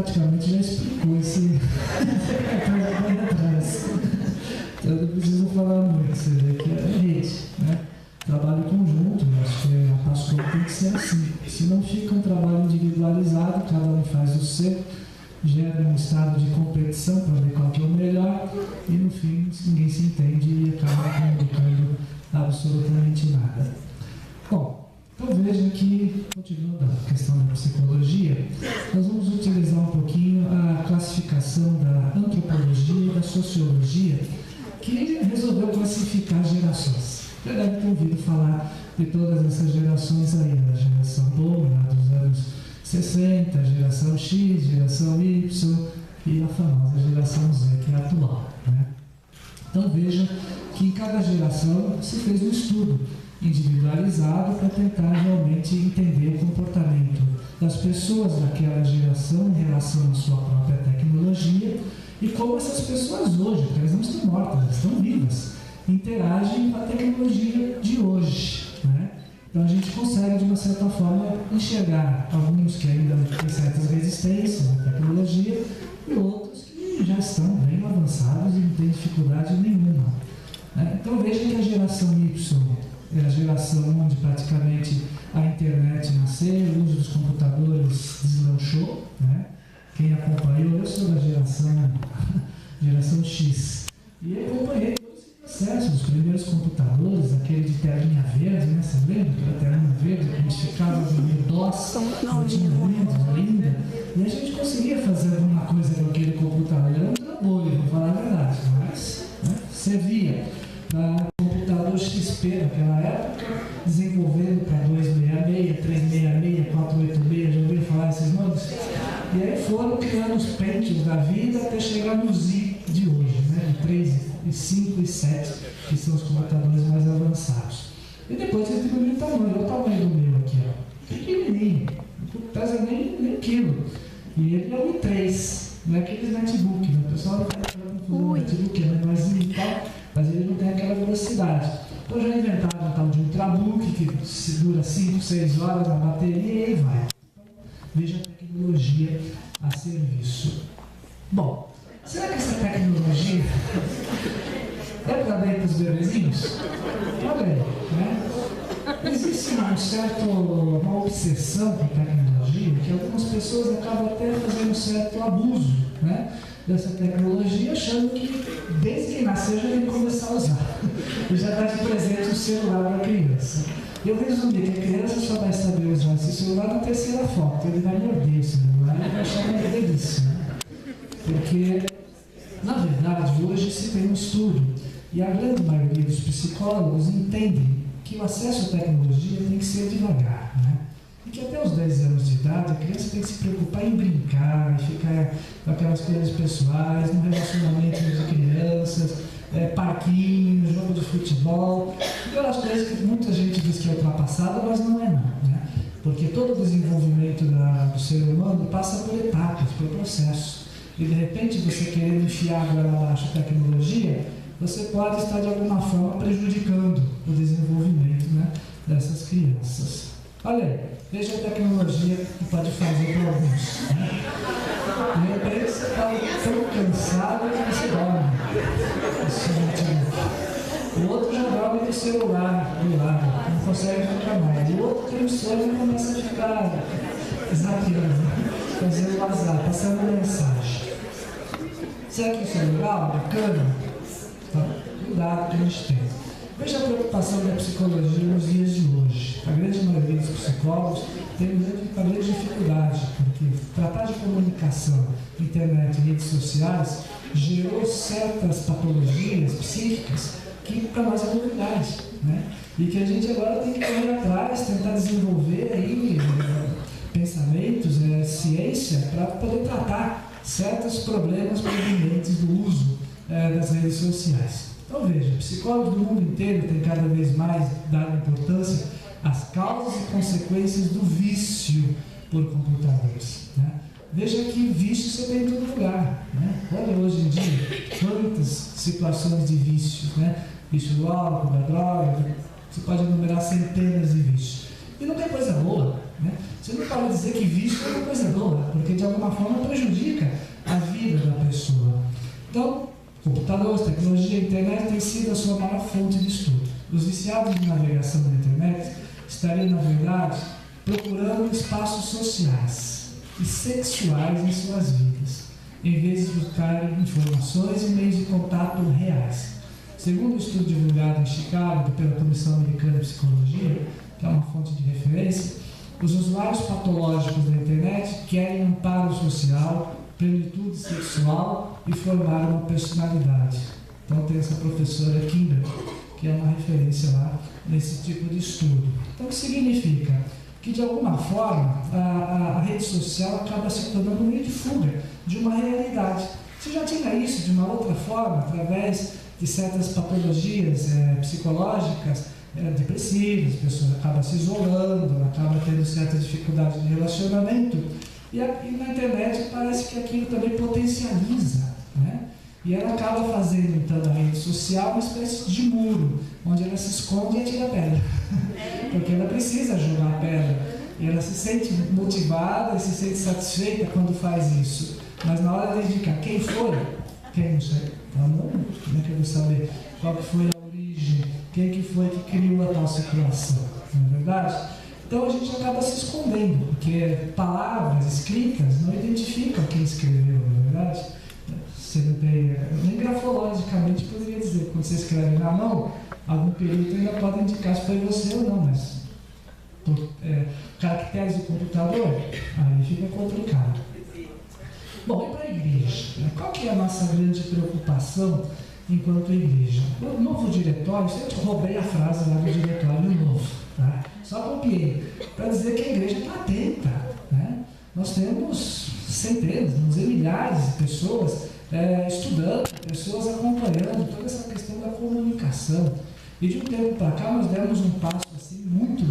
praticamente já explicou esse atrás. Então eu não preciso falar muito, você vê que é rede, né? Trabalho conjunto, acho que a pastora tem que ser assim. Se não fica um trabalho individualizado, cada um faz o seu, gera um estado de competição para ver qual que é o melhor, e no fim ninguém se entende e acaba comunicando absolutamente nada. Bom, então veja que, continuando a questão da psicologia, nós vamos utilizar um pouquinho a classificação da antropologia e da sociologia, que resolveu classificar gerações. Já deve ter ouvido falar de todas essas gerações aí, da geração boom, dos anos 60, geração X, geração Y e a famosa geração Z, que é a atual, né? Então veja que em cada geração se fez um estudo individualizado para tentar realmente entender o comportamento das pessoas daquela geração em relação à sua própria tecnologia e como essas pessoas hoje, porque elas não estão mortas, elas estão vivas, interagem com a tecnologia de hoje, né? Então a gente consegue, de uma certa forma, enxergar alguns que ainda têm certas resistências à tecnologia e outros que já estão bem avançados e não têm dificuldade nenhuma, né? Então veja que a geração Y é a geração onde praticamente a internet nasceu, o uso dos computadores deslanchou, né? Quem acompanhou, eu sou da geração X, e eu acompanhei todo esse processo, os primeiros computadores, aquele de telinha verde, né? Você lembra aquela telinha verde que a gente ficava no DOS, não tinha Windows ainda, e a gente conseguia fazer alguma coisa com aquele computador. Ele era um trambolho, vou falar a verdade, mas, né, servia para computador XP naquela época, desenvolvendo para 266, 366, 486, já ouviram falar esses nomes? E aí foram criando os Pentium da vida até chegar no Z de hoje, né? De 3, e 5 e 7, que são os computadores mais avançados. E depois ele diminuiu o tamanho, olha o tamanho do meu aqui, ó. Pequenininho, não pesa nem quilo. E ele é o i3, não é aqueles netbook, né? O pessoal não faz aquela confusão, o netbook é menorzinho e tal, mas ele não tem aquela velocidade. Então já inventaram um tal de ultrabook que dura 5, 6 horas na bateria e aí vai. Veja a tecnologia a serviço. Bom, será que essa tecnologia é para bem para os bebezinhos? Olha aí, né? Existe uma obsessão com a tecnologia que algumas pessoas acabam até fazendo um certo abuso, né, dessa tecnologia, achando que desde que nasceu já tem que começar a usar. E já está de presente o celular para a criança. Eu resumi que a criança só vai saber usar esse celular na terceira foto. Ele vai morder o celular e vai achar uma delícia. Porque, na verdade, hoje se tem um estudo, e a grande maioria dos psicólogos entendem que o acesso à tecnologia tem que ser devagar, né? E que até os 10 anos de idade a criança tem que se preocupar em brincar, em ficar com aquelas coisas pessoais, no relacionamento de crianças, parquinho, jogo de futebol, aquelas coisas que muita gente diz que é ultrapassada, mas não é não, né? Porque todo o desenvolvimento do ser humano passa por etapas, por processos. E de repente você querendo enfiar agora abaixo a tecnologia, você pode estar de alguma forma prejudicando o desenvolvimento, né, dessas crianças. Olha aí, veja a tecnologia que pode fazer para alguns, né? De repente você está tão cansado que você dorme. O outro já dorme no celular do lado, não consegue ficar mais. O outro tem o sono e começa a ficar zapeando, fazendo WhatsApp, passando mensagem. Será que isso é legal? Bacana? Então, cuidado que a gente tem. Veja a preocupação da psicologia nos dias de hoje. A grande maioria dos psicólogos tem uma grande dificuldade, porque tratar de comunicação, internet e redes sociais gerou certas patologias psíquicas que para nós é novidade, né? E que a gente agora tem que correr atrás, tentar desenvolver aí pensamentos, ciência, para poder tratar certos problemas provenientes do uso das redes sociais. Então veja, psicólogos do mundo inteiro têm cada vez mais dado importância às causas e consequências do vício por computadores, né? Veja que vício você tem em todo lugar, né? Olha hoje em dia quantas situações de vício, né? Vício do álcool, da droga, você pode enumerar centenas de vícios. E não tem coisa boa, Né? Você não pode dizer que vício é uma coisa boa, porque de alguma forma prejudica a vida da pessoa. Então, computadores, tecnologia, internet tem sido a sua maior fonte de estudo. Os viciados de navegação na internet estariam, na verdade, procurando espaços sociais e sexuais em suas vidas, em vez de buscar informações e meios de contato reais. Segundo o estudo divulgado em Chicago pela Comissão Americana de Psicologia, que é uma fonte de referência, os usuários patológicos da internet querem amparo social, plenitude sexual e formar uma personalidade. Então tem essa professora Kimber, que é uma referência lá nesse tipo de estudo. Então o que significa? Que de alguma forma a rede social acaba se tornando um meio de fuga de uma realidade. Você já tinha isso de uma outra forma, através de certas patologias psicológicas, depressivas, a pessoa acaba se isolando, ela acaba tendo certa dificuldade de relacionamento, e na internet parece que aquilo também potencializa, né? E ela acaba fazendo, então, na rede social uma espécie de muro, onde ela se esconde e atira pedra. Porque ela precisa jogar a pedra. E ela se sente motivada e se sente satisfeita quando faz isso. Mas na hora de indicar quem foi, quem não sei, como é que eu vou saber qual que foi a origem, quem que foi que criou a tal situação, não é verdade? Então a gente acaba se escondendo, porque palavras escritas não identificam quem escreveu, não é verdade? Você não tem, nem grafologicamente poderia dizer, quando você escreve na mão, algum perito ainda pode indicar se foi você ou não, mas por caracteres do computador, aí fica complicado. Bom, e para a igreja? Qual que é a nossa grande preocupação enquanto igreja? O novo diretório, eu roubei a frase lá do diretório novo, tá? Só copiei, para dizer que a igreja está atenta, né? Nós temos centenas, vamos dizer, milhares de pessoas estudando, pessoas acompanhando toda essa questão da comunicação. E de um tempo para cá nós demos um passo assim muito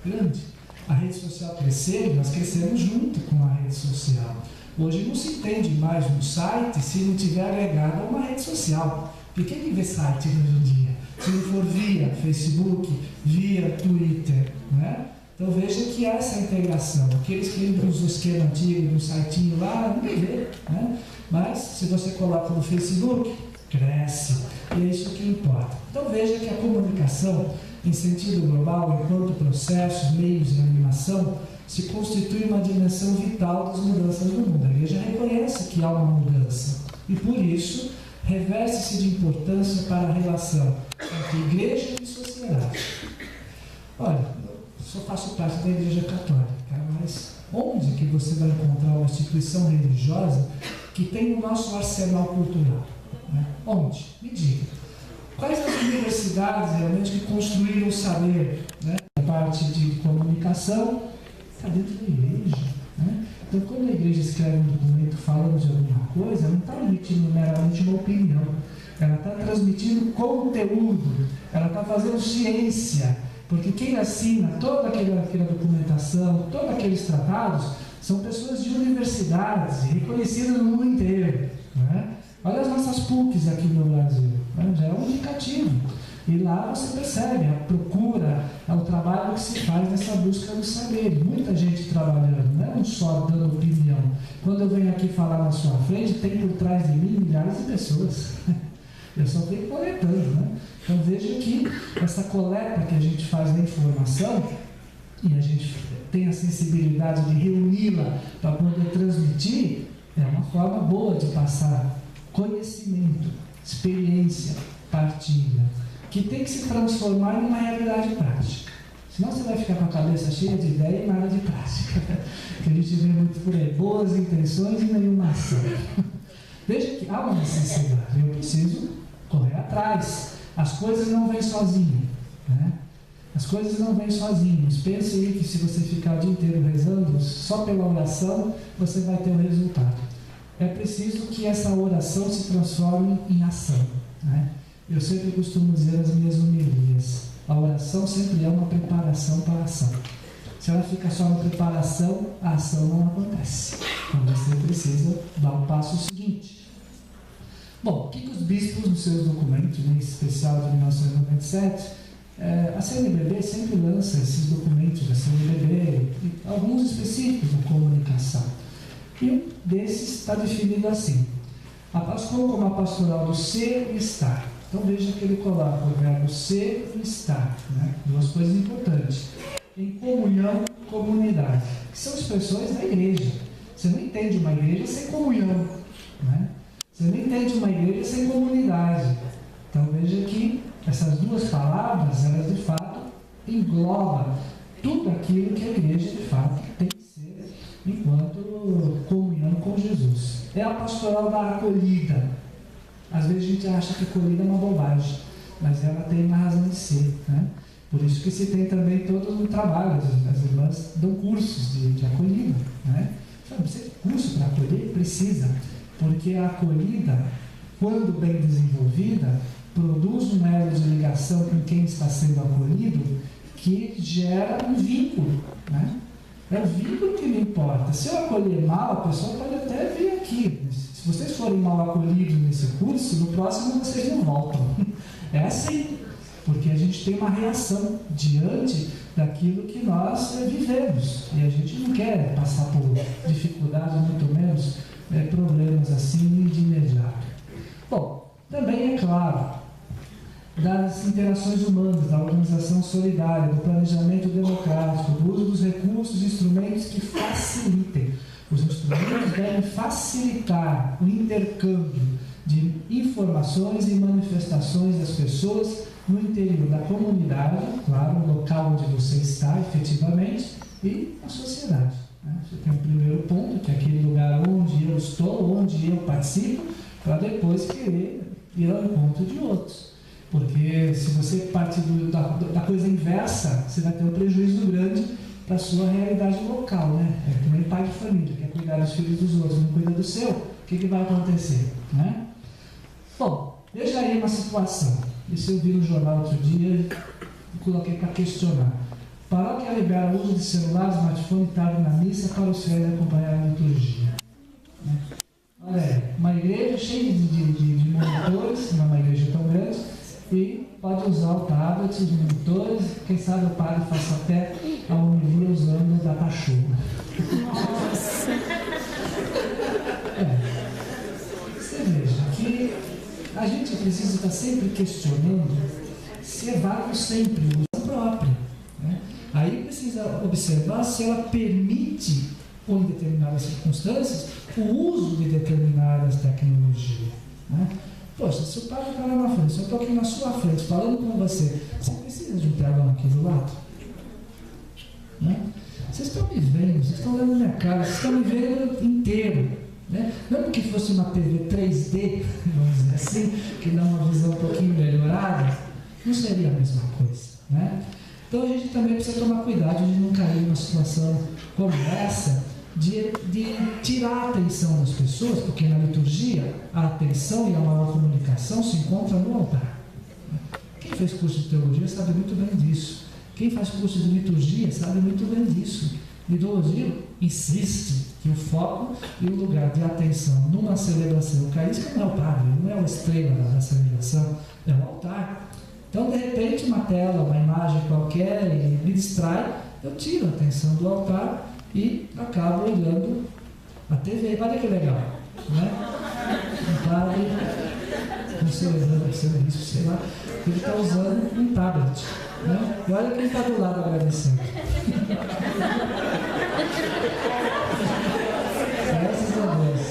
grande. A rede social cresceu, nós crescemos junto com a rede social. Hoje não se entende mais um site se não tiver agregado a uma rede social. Porque quem vê site hoje em dia? Se não for via Facebook, via Twitter, né? Então veja que há essa integração. Aqueles que entram no esquema antigo, no sitinho lá, ninguém vê, né? Mas se você coloca no Facebook, cresce. E é isso que importa. Então veja que a comunicação, em sentido global, enquanto processos, meios e animação, se constitui uma dimensão vital das mudanças do mundo. A igreja reconhece que há uma mudança. E por isso, reveste-se de importância para a relação entre igreja e sociedade. Olha, só faço parte da Igreja Católica, mas onde que você vai encontrar uma instituição religiosa que tem o nosso arsenal cultural? Né? Onde? Me diga. Quais as universidades realmente que construíram o saber, né? A parte de comunicação está dentro da igreja. Né? Então, quando a igreja escreve um documento falando de alguma coisa, ela não está emitindo meramente uma opinião. Ela está transmitindo conteúdo, ela está fazendo ciência. Porque quem assina toda aquela documentação, todos aqueles tratados, são pessoas de universidades reconhecidas no mundo inteiro. Né? Olha as nossas PUCs aqui no Brasil, né? Já é um indicativo. E lá você percebe a procura, o trabalho que se faz nessa busca do saber. Muita gente trabalhando, não é só dando opinião. Quando eu venho aqui falar na sua frente, tem por trás de mim milhares de pessoas. Eu só venho coletando, né? Então veja que essa coleta que a gente faz da informação, e a gente tem a sensibilidade de reuni-la para poder transmitir, é uma forma boa de passar conhecimento, experiência, partilha, que tem que se transformar em uma realidade prática. Senão você vai ficar com a cabeça cheia de ideia e nada de prática. Que a gente vê muito por aí, boas intenções e nenhuma ação. Veja que há uma necessidade, eu preciso correr atrás. As coisas não vêm sozinhas, né? As coisas não vêm sozinhas. Pense aí que se você ficar o dia inteiro rezando, só pela oração você vai ter o resultado. É preciso que essa oração se transforme em ação, né? Eu sempre costumo dizer nas minhas homilias, a oração sempre é uma preparação para a ação. Se ela fica só na preparação, a ação não acontece. Então você precisa dar o passo seguinte. Bom, o que os bispos, nos seus documentos, em especial de 1997, A CNBB sempre lança esses documentos da CNBB, alguns específicos da comunicação. E um desses está definido assim: a pastoral como a pastoral do ser e estar. Então veja que ele coloca o verbo ser e estar, né? Duas coisas importantes. Em comunhão, comunidade, que são expressões da igreja. Você não entende uma igreja sem comunhão, né? Você não entende uma igreja sem comunidade. Então veja que essas duas palavras, elas de fato englobam tudo aquilo que a igreja de fato tem que ser enquanto comunhão com Jesus. É a pastoral da acolhida. Às vezes a gente acha que acolhida é uma bobagem, mas ela tem uma razão de ser, né? Por isso que se tem também todo o trabalho, as irmãs dão cursos de acolhida, né? Você tem curso para acolher? Precisa, porque a acolhida, quando bem desenvolvida, produz um elo de ligação com quem está sendo acolhido, que gera um vínculo, né? É o vínculo que me importa. Se eu acolher mal, a pessoa pode até vir aqui. Se vocês forem mal acolhidos nesse curso, no próximo vocês não voltam. É assim, porque a gente tem uma reação diante daquilo que nós vivemos. E a gente não quer passar por dificuldades, muito menos problemas assim de imediato. Bom, também é claro, das interações humanas, da organização solidária, do planejamento democrático, do uso dos recursos e instrumentos que facilitem. Os instrumentos devem facilitar o intercâmbio de informações e manifestações das pessoas no interior da comunidade, claro, no local onde você está efetivamente, e na sociedade. Você tem o primeiro ponto, que é aquele lugar onde eu estou, onde eu participo, para depois querer ir ao encontro de outros. Porque se você partir da coisa inversa, você vai ter um prejuízo grande para a sua realidade local, né? É que nem pai de família, quer cuidar dos filhos dos outros, não cuida do seu, o que vai acontecer, né? Bom, veja aí uma situação. Isso eu vi no jornal outro dia e coloquei para questionar. Paróquia libera o uso de celular, smartphone e tablet na missa para os fiéis acompanhar a liturgia. Olha aí, uma igreja cheia de monitores, não é uma igreja tão grande, e pode usar o tablet, os monitores, quem sabe o padre faça até a homilia usando o da pachorra. Nossa! Você veja que a gente precisa estar sempre questionando se é válido sempre o uso próprio, né? Aí precisa observar se ela permite, ou em determinadas circunstâncias, o uso de determinadas tecnologias, né? Poxa, se o padre está lá na frente, se eu estou aqui na sua frente falando com você, você precisa de um telão aqui do lado? Né? Vocês estão me vendo, vocês estão olhando na minha cara, vocês estão me vendo inteiro. Né? Não é porque fosse uma TV 3D, vamos dizer assim, que dá uma visão um pouquinho melhorada, não seria a mesma coisa. Né? Então a gente também precisa tomar cuidado de não cair numa situação como essa, de tirar a atenção das pessoas, porque na liturgia a atenção e a maior comunicação se encontram no altar. Quem fez curso de teologia sabe muito bem disso. Quem faz curso de liturgia sabe muito bem disso. Liturgia insiste que o foco e o lugar de atenção numa celebração eucarística não é o padre, não é o estrela da celebração, é o altar. Então, de repente, uma tela, uma imagem qualquer me distrai, eu tiro a atenção do altar e acabo olhando a TV. Olha que legal, né? Um padre, não sei, isso, sei lá, ele está usando um tablet, né? E olha quem está do lado agradecendo. Graças a Deus.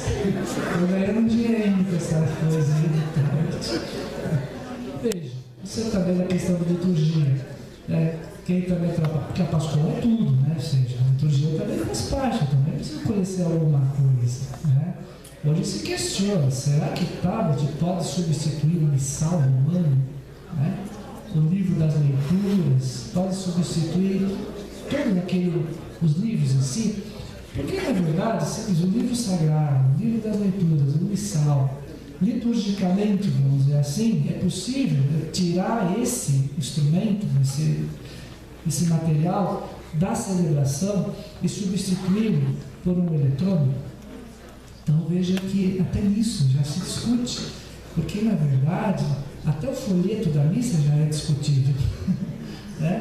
Estou ganhando um dinheirinho com essa coisa aí de tablet. Veja, isso é também a questão da liturgia. Quem também trabalha, porque a pastoral é tudo, né? Ou seja, a liturgia também faz parte, também precisa conhecer alguma coisa, né? Hoje se questiona, será que o tablet pode substituir o missal romano, né? O livro das leituras, pode substituir todos os livros em si? Porque, na verdade, se diz o livro sagrado, o livro das leituras, o missal, liturgicamente, vamos dizer assim, é possível tirar esse instrumento, esse material da celebração e substituí-lo por um eletrônico? Então veja que até nisso já se discute, porque na verdade até o folheto da missa já é discutido.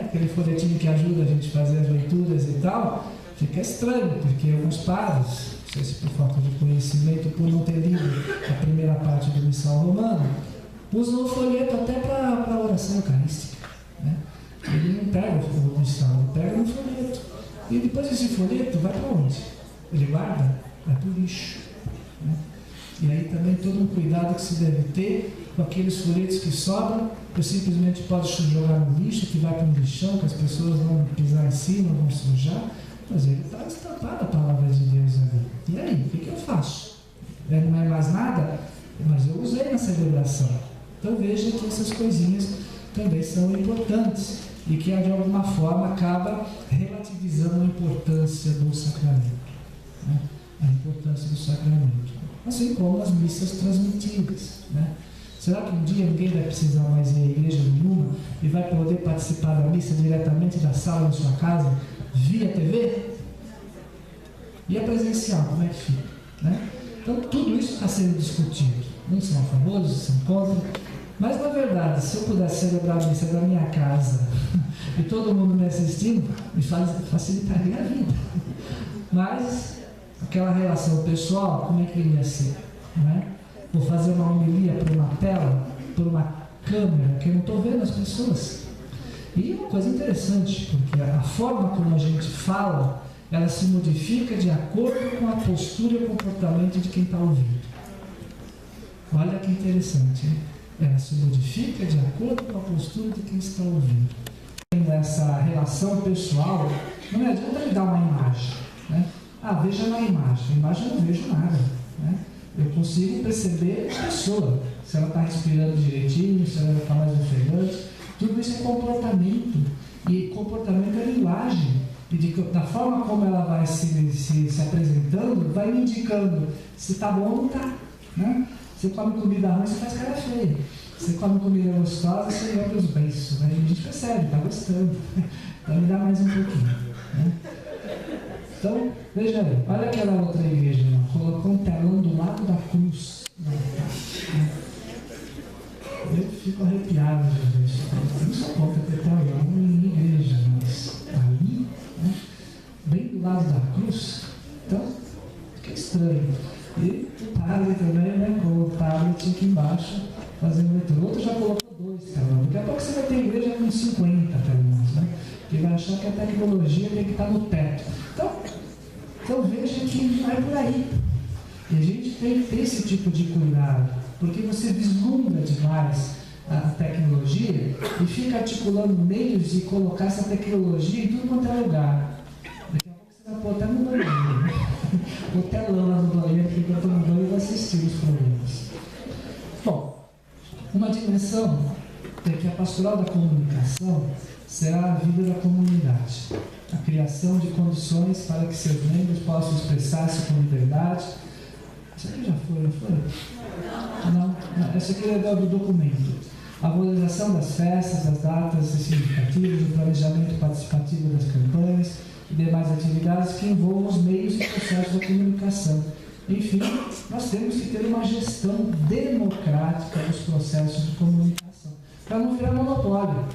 aquele folhetinho que ajuda a gente a fazer as leituras e tal, fica estranho, porque alguns padres, não sei se por falta de conhecimento, por não ter lido a primeira parte do Missal Romano, usam o folheto até para a oração eucarística. Né? Ele não pega o missal, ele pega um folheto. E depois esse folheto vai para onde? Ele guarda? Vai para o lixo. Né? E aí também todo um cuidado que se deve ter com aqueles folhetos que sobram, eu simplesmente posso jogar no lixo, que vai para um lixão, que as pessoas vão pisar em cima, vão sujar, mas ele está estampado a palavra de Deus ali. E aí, o que eu faço? Não é mais nada, mas eu usei na celebração. Então veja que essas coisinhas também são importantes e que de alguma forma acaba relativizando a importância do sacramento. Né? A importância do sacramento. Assim como as missas transmitidas. Né? Será que um dia ninguém vai precisar mais ir à igreja nenhuma e vai poder participar da missa diretamente da sala da sua casa, via TV? E a presencial, como é que fica? Né? Então tudo isso está sendo discutido. Uns são a favor, outros são contra. Mas na verdade, se eu pudesse celebrar a missa da minha casa e todo mundo me assistindo, me facilitaria a vida. Mas aquela relação pessoal, como é que ia ser? Né? Vou fazer uma homilia por uma tela, por uma câmera, que eu não estou vendo as pessoas. E uma coisa interessante, porque a forma como a gente fala, ela se modifica de acordo com a postura e o comportamento de quem está ouvindo. Olha que interessante, hein? Ela se modifica de acordo com a postura de quem está ouvindo. Essa relação pessoal, não me adianta me dar uma imagem. Né? Veja na imagem. A imagem eu não vejo nada. Né? Eu consigo perceber a pessoa, se ela está respirando direitinho, se ela está mais ofegante. Tudo isso é comportamento. E comportamento é linguagem. E da forma como ela vai se apresentando, vai me indicando se está bom ou não está. Né? Você come comida ruim, você faz cara feia. Você come comida gostosa, você lembra os beiços. Né? E a gente percebe, está gostando. Então me dá mais um pouquinho. Né? Então, veja aí, olha aquela outra igreja, ela colocou um telão do lado da cruz. Eu fico arrepiado, gente. Eu não sou contra ter telão em igreja, mas ali, né, bem do lado da cruz, então fica estranho. E o padre também, né, com o tablet aqui embaixo, fazendo leitura. O outro já colocou 2 telões. Daqui a pouco você vai ter igreja com 50 telões, né? Porque vai achar que a tecnologia tem que estar no teto. Então veja que vai por aí. E a gente tem que ter esse tipo de cuidado, porque você vislumbra demais a tecnologia e fica articulando meios de colocar essa tecnologia em tudo quanto é lugar. Daqui a pouco você vai pôr até no banheiro, né? O telão lá no banheiro, que enquanto no banheiro vai assistir os problemas. Bom, uma dimensão é que a pastoral da comunicação será a vida da comunidade. A criação de condições para que seus membros possam expressar-se com liberdade. Isso aqui já foi, não foi? Não, essa aqui é do documento. A valorização das festas, das datas significativas, o planejamento participativo das campanhas e demais atividades que envolvam os meios e processos da comunicação. Enfim, nós temos que ter uma gestão democrática dos processos de comunicação, para não virar monopólio.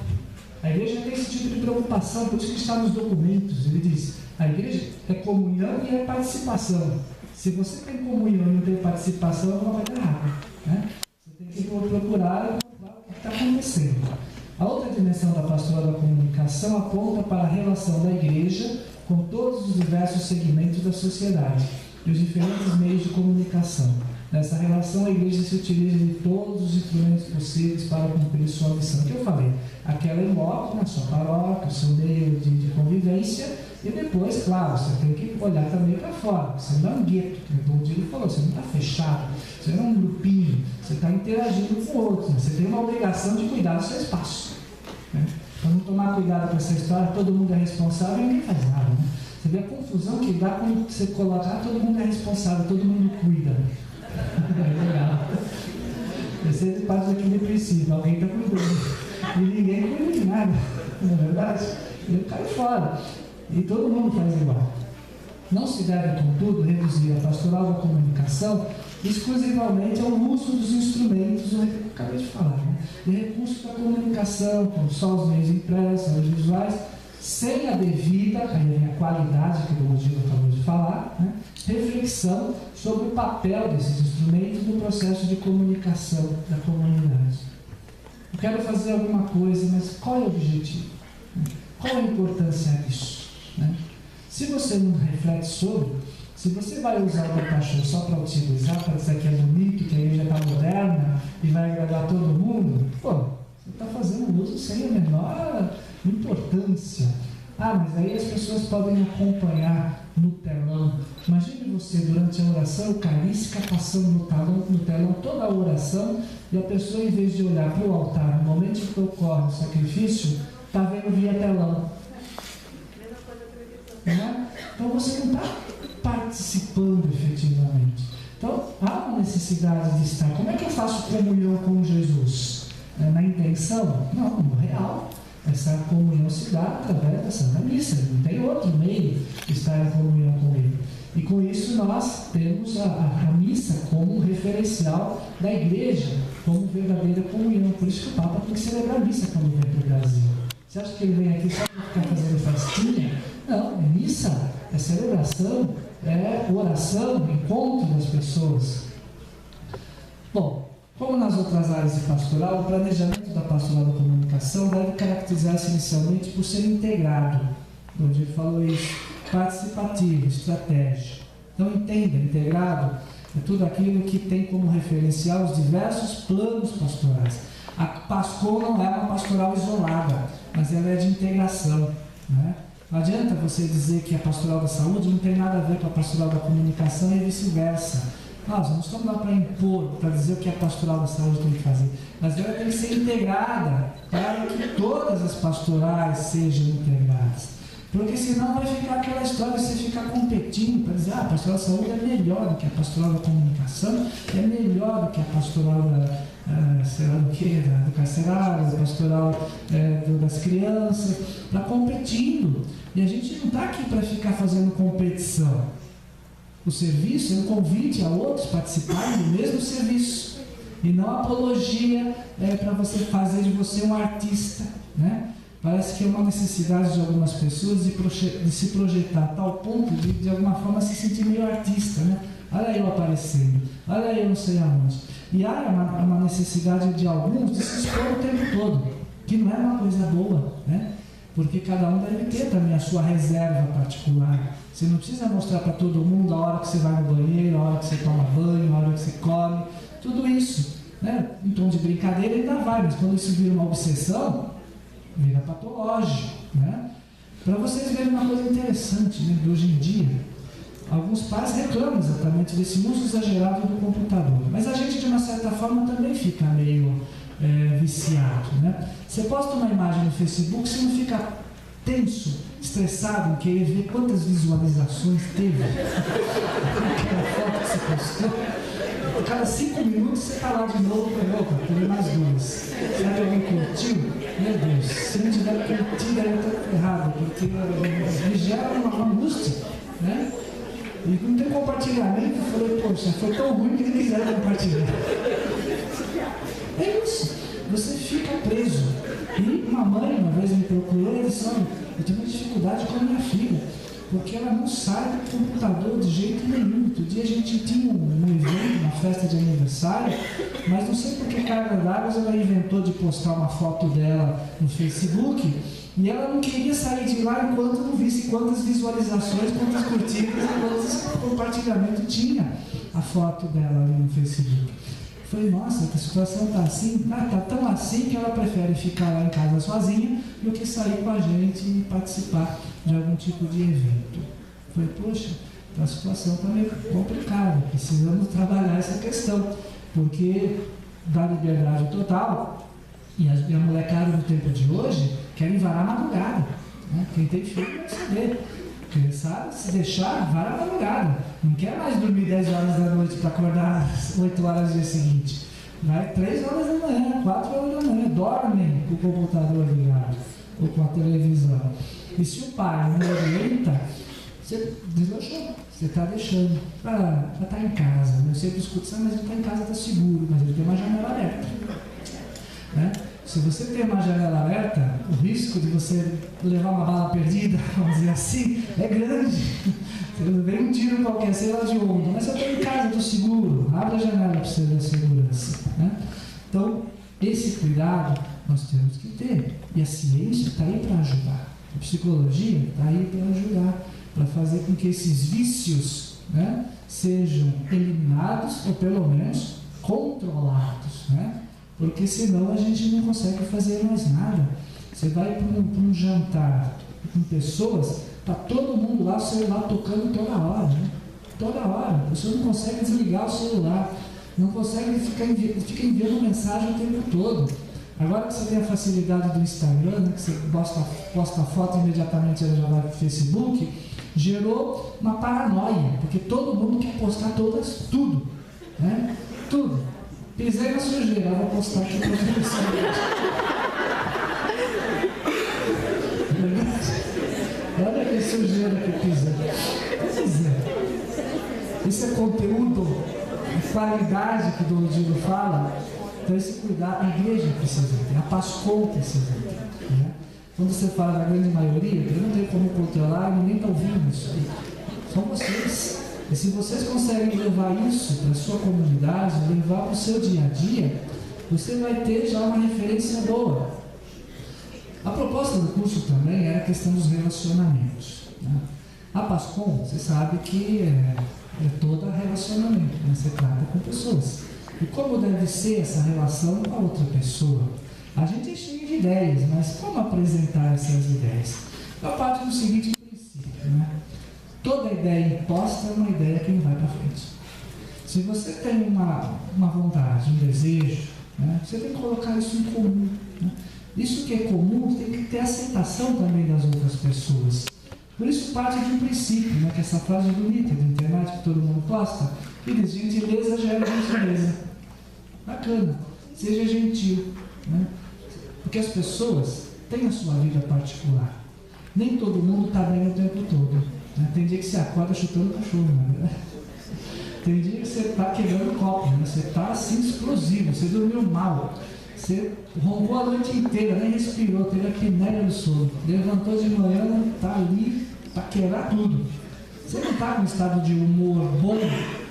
A igreja tem esse tipo de preocupação, por isso que está nos documentos. Ele diz, a igreja é comunhão e é participação. Se você tem comunhão e não tem participação, não vai dar errado. Né? Você tem que procurar o que está acontecendo. A outra dimensão da pastoral da comunicação aponta para a relação da igreja com todos os diversos segmentos da sociedade e os diferentes meios de comunicação. Nessa relação, a igreja se utiliza de todos os instrumentos possíveis para cumprir sua missão. O que eu falei? Aquela em loco, na sua paróquia, o seu meio de convivência, e depois, claro, você tem que olhar também para fora. Você não é um gueto, como o Diego falou, você não está fechado, você não é um grupinho, você está interagindo com outros. Você tem uma obrigação de cuidar do seu espaço. Né? Para não tomar cuidado com essa história, todo mundo é responsável e ninguém faz nada. Né? Você vê a confusão que dá quando você colocar, todo mundo é responsável, todo mundo cuida. É legal. Esse é parte daquele princípio, alguém está cuidando. E ninguém cuida de nada, não é verdade? Ele cai fora. E todo mundo faz igual. Não se deve, contudo, reduzir a pastoral da comunicação exclusivamente ao uso dos instrumentos, eu acabei de falar, né? E recursos da comunicação, como só os meios impressos, audiovisuais, espirituais, sem a devida, aí vem a qualidade que o Rodrigo acabou de falar, né? Reflexão sobre o papel desses instrumentos no processo de comunicação da comunidade. Eu quero fazer alguma coisa, mas qual é o objetivo? Qual é a importância disso? Né? Se você não reflete sobre, se você vai usar o cachorro só para utilizar, para dizer que é bonito, que a igreja está moderna e vai agradar todo mundo, pô, você está fazendo uso sem a menor importância. Ah, mas aí as pessoas podem acompanhar no telão. Imagine você durante a oração eucarística passando no telão toda a oração e a pessoa, em vez de olhar para o altar no momento em que ocorre o sacrifício, está vendo via telão. Né? Então você não está participando efetivamente. Então há uma necessidade de estar. Como é que eu faço comunhão com Jesus? Na intenção? Não, no real. Essa comunhão se dá através da Santa Missa, não tem outro meio de estar em comunhão com Ele. E com isso nós temos a missa como referencial da igreja, como verdadeira comunhão. Por isso que o Papa tem que celebrar a missa quando vem para o Brasil. Você acha que ele vem aqui só para ficar fazendo festinha? Não, é missa, é celebração, é oração, encontro das pessoas. Bom, como nas outras áreas de pastoral, o planejamento da pastoral da comunicação deve caracterizar-se inicialmente por ser integrado. Onde ele falou isso, participativo, estratégico. Então entenda, integrado é tudo aquilo que tem como referencial os diversos planos pastorais. A PASCO não é uma pastoral isolada, mas ela é de integração. Né? Não adianta você dizer que a pastoral da saúde não tem nada a ver com a pastoral da comunicação e vice-versa. Nós não estamos lá para impor, para dizer o que a pastoral da saúde tem que fazer, mas ela tem que ser integrada para que todas as pastorais sejam integradas. Porque senão vai ficar aquela história de você ficar competindo para dizer a pastoral da saúde é melhor do que a pastoral da comunicação, é melhor do que a pastoral do carcerário, a pastoral das crianças, está competindo. E a gente não está aqui para ficar fazendo competição. O serviço é um convite a outros participarem do mesmo serviço e não apologia para você fazer de você um artista, né? Parece que é uma necessidade de algumas pessoas de se projetar a tal ponto de alguma forma se sentir meio artista, né? Olha eu aparecendo, olha eu não sei aonde. E há uma necessidade de alguns de se expor o tempo todo, que não é uma coisa boa, né? Porque cada um deve ter também a sua reserva particular. Você não precisa mostrar para todo mundo a hora que você vai no banheiro, a hora que você toma banho, a hora que você come, tudo isso. Né? Em tom de brincadeira ainda vai, mas quando isso vira uma obsessão, vira patológico. Né? Para vocês verem uma coisa interessante, né, de hoje em dia, alguns pais reclamam exatamente desse uso exagerado do computador, mas a gente de uma certa forma também fica meio viciado. Né? Você posta uma imagem no Facebook, você não fica tenso, estressado em querer ver quantas visualizações teve aquela foto que você postou. A cada 5 minutos você está lá de novo, opa, tem mais duas. Será que alguém curtiu? Meu Deus, se não tiver curtido aí eu estou errado, porque me gera uma angústia, né? E não tem compartilhamento, eu falei, poxa, foi tão ruim que nem quiseram compartilhar. É isso, você fica preso. E uma mãe uma vez me procurou e disse, olha, eu tenho uma dificuldade com a minha filha, porque ela não sai do computador de jeito nenhum. Outro dia a gente tinha um evento, uma festa de aniversário, mas não sei por que carga d'água ela inventou de postar uma foto dela no Facebook, e ela não queria sair de lá enquanto não visse quantas visualizações, quantas curtidas e quantos compartilhamentos tinha a foto dela ali no Facebook. Eu falei, nossa, a situação está assim, está tão assim que ela prefere ficar lá em casa sozinha do que sair com a gente e participar de algum tipo de evento. Eu falei, poxa, a situação está meio complicada, precisamos trabalhar essa questão, porque dá liberdade total e a molecada do tempo de hoje querem varar a madrugada. Né? Quem tem filho vai saber. Sabe? Se deixar, vai na madrugada. Não quer mais dormir 10 horas da noite para acordar às 8 horas do dia seguinte. Vai 3 horas da manhã, 4 horas da manhã. Dormem com o computador ligado ou com a televisão. E se o pai não orienta, você deslanchou. Você está deixando para estar em casa. Eu sempre escuto, mas ele está em casa, está seguro, mas ele tem uma janela aberta. Né? Se você tem uma janela aberta, o risco de você levar uma bala perdida, vamos dizer assim, é grande. Vem um tiro qualquer, sei lá de onde, mas eu estou em casa, estou seguro, abre a janela para você ver a segurança. Né? Então, esse cuidado nós temos que ter. E a ciência está aí para ajudar. A psicologia está aí para ajudar, para fazer com que esses vícios, né, sejam eliminados ou pelo menos controlados. Né? Porque senão a gente não consegue fazer mais nada. Você vai para um jantar com pessoas, está todo mundo lá, o celular tocando toda hora. Né? Toda hora. Você não consegue desligar o celular. Não consegue fica enviando mensagem o tempo todo. Agora que você tem a facilidade do Instagram, né, que você posta a foto e imediatamente ela já vai para o Facebook, gerou uma paranoia, porque todo mundo quer postar tudo. Né? Tudo. Pisei na sujeira, vou postar aqui para vocês. Olha que sujeira que eu pisei. Pois é. Isso é conteúdo, a qualidade que o Dom Dino fala. Então esse cuidado, a igreja precisa ter, a Pascom precisa ter. Né? Quando você fala da grande maioria, eu não tenho como controlar, ninguém está ouvindo isso aí. São vocês. E se vocês conseguem levar isso para a sua comunidade, levar para o seu dia a dia, você vai ter já uma referência boa. A proposta do curso também era a questão dos relacionamentos. Né? A Pascom, você sabe que é todo relacionamento, né? Você trata com pessoas. E como deve ser essa relação com a outra pessoa? A gente é cheio de ideias, mas como apresentar essas ideias? Então, parte do seguinte princípio, né? Toda ideia imposta é uma ideia que não vai para frente. Se você tem uma vontade, um desejo, né? Você tem que colocar isso em comum. Né? Isso que é comum tem que ter aceitação também das outras pessoas. Por isso parte de um princípio, né? Que essa frase bonita da internet que todo mundo posta, que diz: gentileza gera gentileza. Bacana, seja gentil. Né? Porque as pessoas têm a sua vida particular. Nem todo mundo está bem o tempo todo. Né? Tem dia que você acorda chutando cachorro. Né? Tem dia que você está quebrando copo. Né? Você está assim explosivo, você dormiu mal. Você roncou a noite inteira, nem respirou, teve a apneia do sono. Levantou de manhã, está ali para quebrar tudo. Você não está com estado de humor bom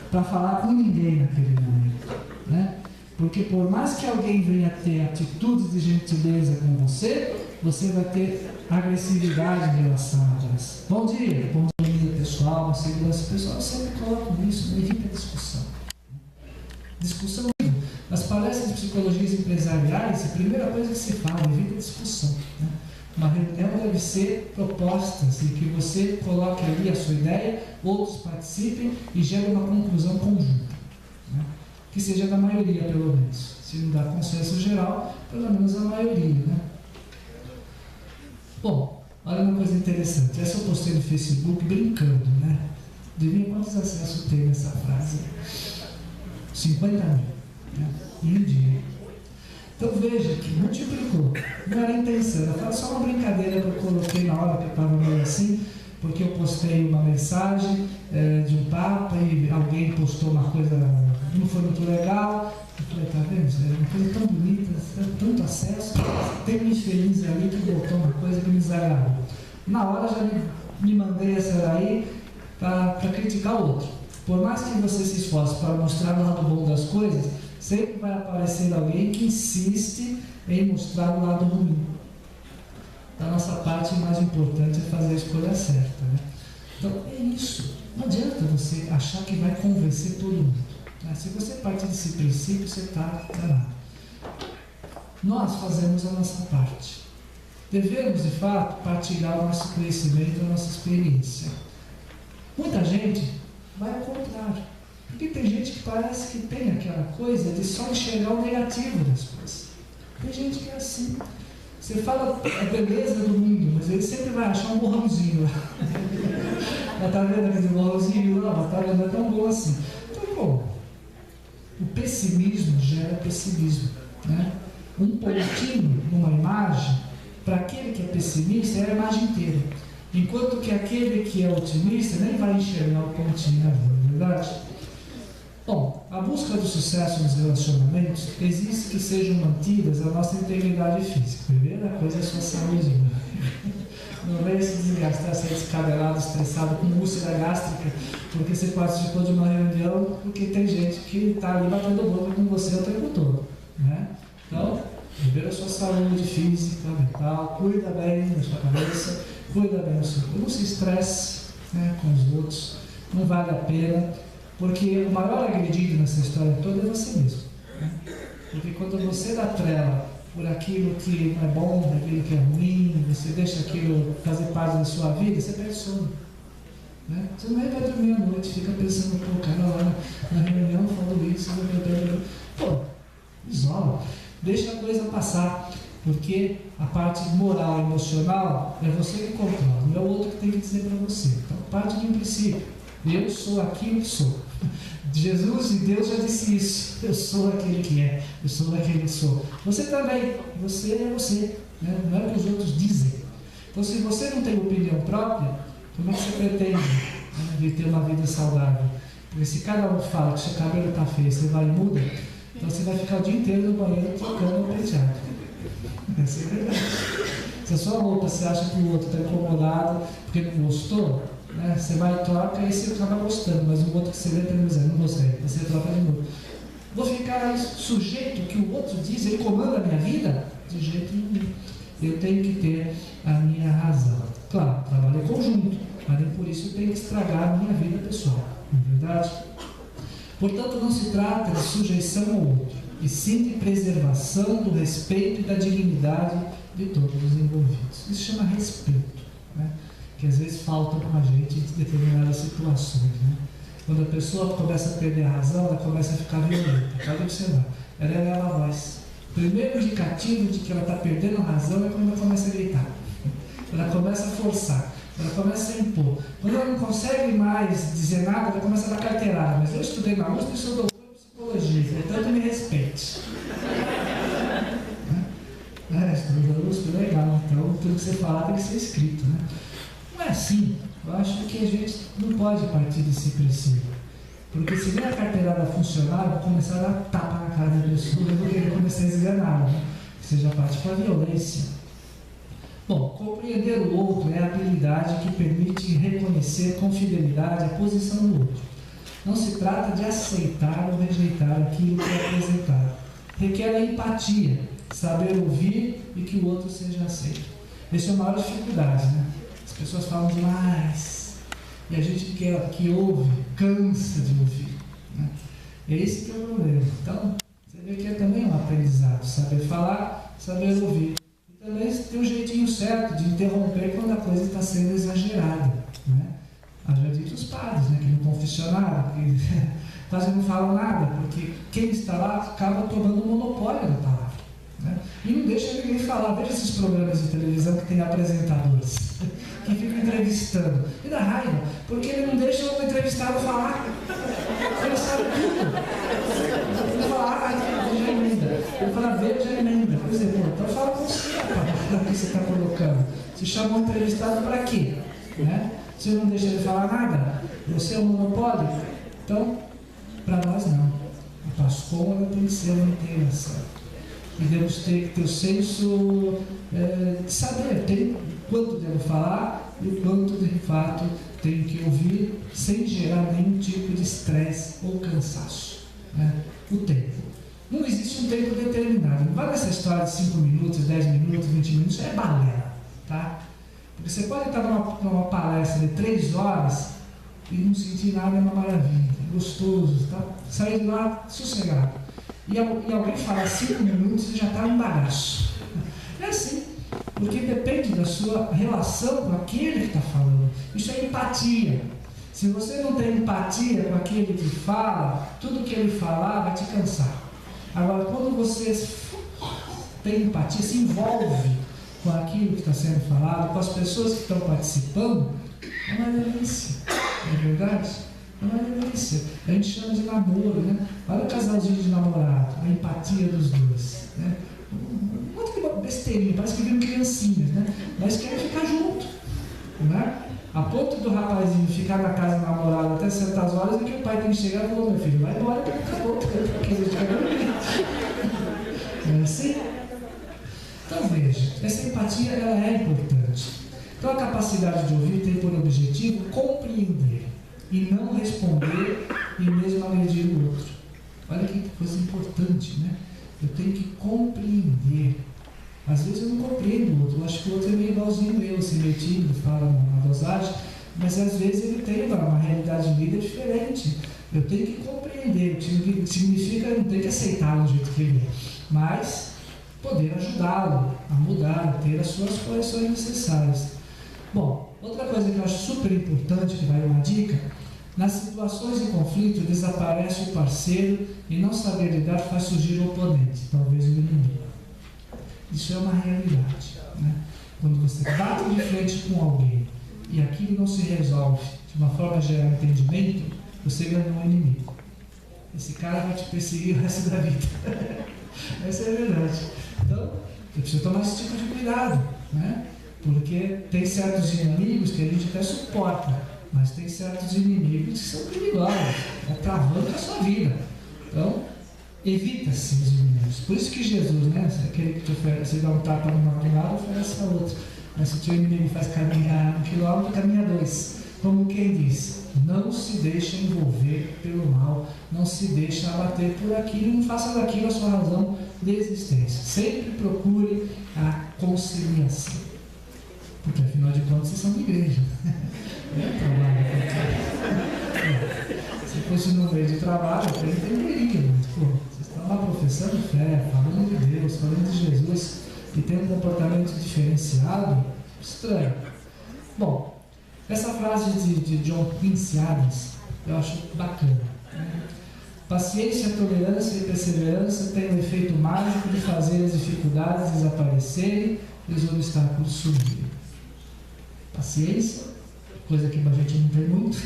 para falar com ninguém naquele momento. Né? Porque por mais que alguém venha ter atitudes de gentileza com você, você vai ter agressividade em relação a elas. Bom dia pessoal, uma segurança pessoal, sempre coloco nisso, evita discussão. Discussão mesmo. Nas palestras de psicologias empresariais, a primeira coisa que se fala, evita discussão. Né? Uma reunião deve ser propostas e que você coloque ali a sua ideia, outros participem e gere uma conclusão conjunta. Né? Que seja da maioria, pelo menos. Se não dá consenso geral, pelo menos a maioria. Né? Bom, olha uma coisa interessante. Essa eu postei no Facebook brincando, né? Adivinha quantos acessos tem nessa frase? 50 mil. Né? Em um dia. Então veja que multiplicou. Não era intenção, era só uma brincadeira que eu coloquei na hora que eu estava meio assim, porque eu postei uma mensagem de um papa e alguém postou uma coisa, não foi muito legal. Eu falei, tá vendo? É uma coisa tão bonita, tanto acesso, tem um infeliz ali que botou uma coisa que me desagradou. Na hora já me mandei essa daí para criticar o outro. Por mais que você se esforce para mostrar o lado bom das coisas, sempre vai aparecer alguém que insiste em mostrar o lado ruim. Da nossa parte, o mais importante é fazer a escolha certa. Né? Então, é isso. Não adianta você achar que vai convencer todo mundo. Né? Se você partir desse princípio, você está errado. Nós fazemos a nossa parte. Devemos, de fato, partilhar o nosso conhecimento, a nossa experiência. Muita gente vai ao contrário. Porque tem gente que parece que tem aquela coisa de só enxergar o negativo das coisas. Tem gente que é assim. Você fala a beleza do mundo, mas ele sempre vai achar um borrãozinho lá. Ela está vendo aquele borrãozinho lá, a batalha não é tão boa assim. Então, bom, o pessimismo gera pessimismo. Né? Um pontinho numa imagem, para aquele que é pessimista, é a imagem inteira. Enquanto que aquele que é otimista nem vai enxergar o pontinho, não é verdade? Bom, a busca do sucesso nos relacionamentos exige que sejam mantidas a nossa integridade física. Primeira coisa é a sua saúde. Não venha se desgastar, ser descabelado, estressado, com úlcera gástrica, porque você participou de uma reunião, porque tem gente que está ali batendo boca com você o tempo todo. Né? Então, primeiro a sua saúde física, mental, cuida bem da sua cabeça, cuida bem do seu corpo. Não se estresse, né, com os outros, não vale a pena. Porque o maior agredido nessa história toda é você mesmo. Né? Porque quando você dá trela por aquilo que não é bom, por aquilo que é ruim, você deixa aquilo fazer parte da sua vida, você perde sono. Né? Você não vai dormir à noite, fica pensando, pô, cara, lá na reunião falou isso, pô, isola, deixa a coisa passar. Porque a parte moral e emocional é você que controla, não é o outro que tem que dizer para você. Então, parte de um princípio. Eu sou aquilo que sou. Jesus e Deus já disse isso. Eu sou aquele que é. Eu sou aquele que sou. Você também. Você é você. Né? Não é o que os outros dizem. Então, se você não tem opinião própria, como é que você pretende, né, ter uma vida saudável? Porque se cada um fala que seu cabelo está feio, você vai e muda, então você vai ficar o dia inteiro no banheiro trocando o penteado. Essa é a verdade. Se a sua roupa você acha que o outro está incomodado porque não gostou, né? Você vai e troca e você acaba gostando, mas o outro que você vê está dizendo, não gostei, você troca de novo. Vou ficar sujeito ao que o outro diz, ele comanda a minha vida? De jeito nenhum. Eu tenho que ter a minha razão. Claro, trabalho é conjunto, mas nem por isso eu tenho que estragar a minha vida pessoal, não é verdade? Portanto, não se trata de sujeição ao outro, e sim de preservação do respeito e da dignidade de todos os envolvidos. Isso chama respeito, né? Que às vezes falta para a gente em determinadas situações. Né? Quando a pessoa começa a perder a razão, ela começa a ficar violenta. Pode observar, ela eleva a voz. O primeiro indicativo de que ela está perdendo a razão é quando ela começa a gritar. Ela começa a forçar, ela começa a impor. Quando ela não consegue mais dizer nada, ela começa a dar carteirada. Mas eu estudei na USP e sou doutor em psicologia, portanto me respeite. Estudei na USP, legal. Então tudo que você falar tem que ser escrito. Né? Não é assim. Eu acho que a gente não pode partir desse princípio. Porque se nem a carteirada funcionar, eu vou começar a dar tapa na cara da pessoa, eu vou querer começar a esganar, né? Que seja parte para a violência. Bom, compreender o outro é a habilidade que permite reconhecer com fidelidade a posição do outro. Não se trata de aceitar ou rejeitar aquilo que é apresentado. Requer a empatia, saber ouvir e que o outro seja aceito. Essa é a maior dificuldade, né? As pessoas falam demais. E a gente que ouve, cansa de ouvir. Né? É esse que é o problema. Então, você vê que é também um aprendizado. Saber falar, saber ouvir. E também tem um jeitinho certo de interromper quando a coisa está sendo exagerada. Né? Haja dito os padres, né, que no confessionário, que quase não falam nada, porque quem está lá acaba tomando o monopólio da palavra. Né? E não deixa ninguém falar. Veja esses programas de televisão que tem apresentadores que ficam entrevistando. E dá raiva, porque ele não deixa o entrevistado falar. Ele sabe tudo. Ele fala, veja a emenda. Ele fala, veja a emenda. Por exemplo, então fala com você, o que você está colocando. Você chamou o entrevistado para quê? Né? Você não deixa ele falar nada? Você é um monopólio? Então, para nós não. A Pascom ela tem que ser uma integração. E devemos ter o senso de saber quanto devo falar e o quanto de fato tenho que ouvir sem gerar nenhum tipo de estresse ou cansaço. Né? O tempo. Não existe um tempo determinado. Não vai nessa história de 5 minutos, 10 minutos, 20 minutos, é balela. Tá? Porque você pode estar numa palestra de 3 horas e não sentir nada, é uma maravilha, é gostoso, tá? Sair de lá sossegado. E alguém fala 5 minutos e já está um bagaço. É assim, porque depende da sua relação com aquele que está falando. Isso é empatia. Se você não tem empatia com aquele que fala, tudo que ele falar vai te cansar. Agora, quando você tem empatia, se envolve com aquilo que está sendo falado, com as pessoas que estão participando, é uma delícia, não é verdade? É uma delícia. A gente chama de namoro, né? Olha o casalzinho de namorado, a empatia dos dois. Né? Um monte de besteirinha, parece que viram criancinhas, né? Mas querem ficar junto. né? A ponto do rapazinho ficar na casa do namorado até certas horas e que o pai tem que chegar e falar: meu filho, vai embora que acabou, porque ele não é assim? Então veja, essa empatia ela é importante. Então a capacidade de ouvir tem por objetivo compreender e não responder e mesmo agredir o outro. Olha que coisa importante, né? Eu tenho que compreender. Às vezes eu não compreendo o outro, eu acho que o outro é meio igualzinho eu, assim, meio tímido, fala uma dosagem, mas às vezes ele tem uma realidade de vida diferente. Eu tenho que compreender, significa eu não tenho que aceitá-lo do jeito que ele é, mas poder ajudá-lo a mudar, a ter as suas correções necessárias. Bom, outra coisa que eu acho super importante, que vai uma dica: nas situações de conflito desaparece o parceiro e não saber lidar faz surgir o oponente, talvez o inimigo. Isso é uma realidade, né? Quando você bate de frente com alguém e aquilo não se resolve de uma forma a gerar entendimento, você ganhou um inimigo. Esse cara vai te perseguir o resto da vida. Essa é a verdade. Então, eu preciso tomar esse tipo de cuidado, né? Porque tem certos inimigos que a gente até suporta, mas tem certos inimigos que são perigosos, travando a sua vida. Então, evita-se os inimigos. Por isso que Jesus, né? Aquele que te oferece, dá um tapa num lado, oferece a outro. Mas se o teu inimigo faz caminhar 1 quilômetro, caminha 2. Como quem diz: não se deixa envolver pelo mal, não se deixa abater por aquilo, não faça daquilo a sua razão de existência. Sempre procure a conciliação. Porque afinal de contas vocês são de igreja. Se fosse no meio de trabalho, eu entenderia, mas vocês estão lá professando fé, falando de Deus, falando de Jesus, e tem um comportamento diferenciado, estranho. Bom, essa frase de John Quincy Adams eu acho bacana, né? Paciência, tolerância e perseverança têm o efeito mágico de fazer as dificuldades desaparecerem e os obstáculos sumirem. Paciência, coisa que a gente não tem muito.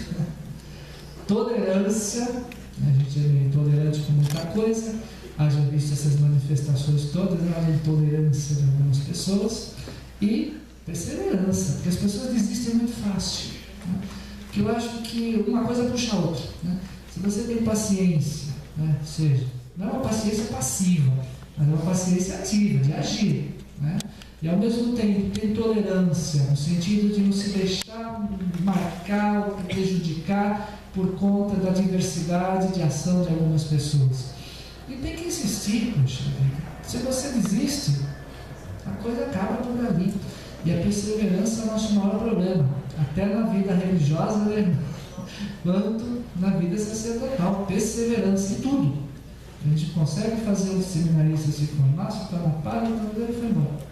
Tolerância, a gente é meio intolerante com muita coisa, haja visto essas manifestações todas, a intolerância de algumas pessoas, e perseverança, porque as pessoas desistem muito fácil, né? Porque eu acho que uma coisa puxa a outra, né? Se você tem paciência, né? Ou seja, não é uma paciência passiva, mas é uma paciência ativa, de agir, né? E ao mesmo tempo tem tolerância, no sentido de não se deixar marcar ou prejudicar por conta da diversidade de ação de algumas pessoas. E tem que insistir, poxa. Se você desiste, a coisa acaba por ali. E a perseverança é o nosso maior problema, até na vida religiosa, né? Quanto na vida sacerdotal. Perseverança em tudo. A gente consegue fazer o seminarista se formar, se está na paz, e foi embora.